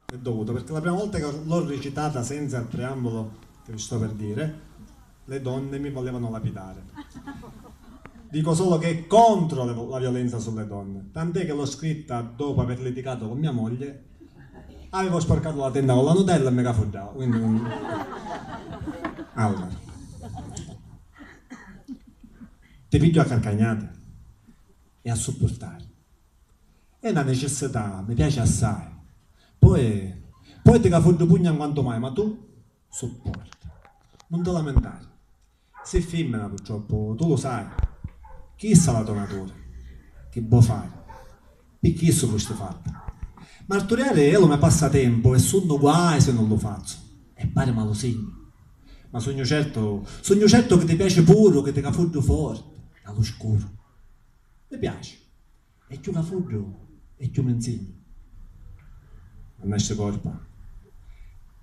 è dovuto, perché la prima volta che l'ho recitata senza il preambolo che vi sto per dire, le donne mi volevano lapidare. Dico solo che è contro la violenza sulle donne, tant'è che l'ho scritta dopo aver litigato con mia moglie, avevo sporcato la tenda con la Nutella e mi cafoggiavo, quindi... Allora, ti piglio a carcagnate e a sopportare. È una necessità, mi piace assai. Poi ti cafoggio pugna quanto mai, ma tu sopporta. Non ti lamentare. Sei femmina purtroppo, tu lo sai. Chi sa la tua natura? Che può fare? Perché questo questo fatto? Martoriare è un passatempo e sono guai se non lo faccio. E pare ma lo segno. Ma sogno certo che ti piace puro, che ti cafoggio forte, all'oscuro. Mi piace. E più cafoggio e più mi insegni. Ma nasce corpa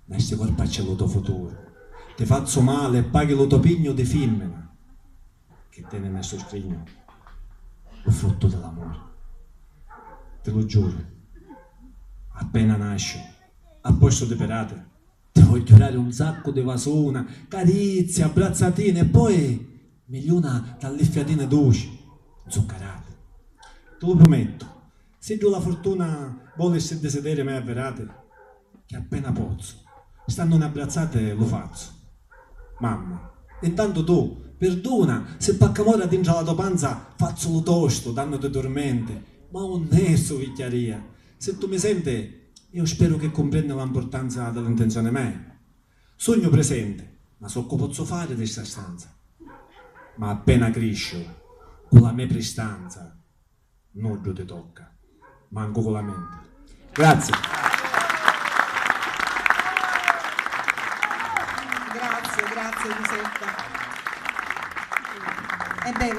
c'è il tuo futuro. Ti faccio male e paghi lo tuo pigno di femmina. Che te ne messo scrigno. Il frutto dell'amore. Te lo giuro. Appena nascio, a posto di perate, ti voglio giurare un sacco di vasona, carizie, abbrazzatine e poi miliona dalle fiatine dolci, zuccherate. Te lo prometto, se giù la fortuna vuole sedere me avverate, che appena pozzo, stando abbrazzate lo faccio. Mamma, intanto tu, perdona, se paccamora dentro la tua panza, faccio lo tosto, danno te dormente, ma un nesso vicchiaria. Se tu mi senti, io spero che comprenda l'importanza dell'intenzione mia. Sogno presente, ma so che posso fare di questa stanza. Ma appena crescio, con la mia prestanza, non ti tocca, manco con la mente. Grazie. Grazie Giuseppe. È bello.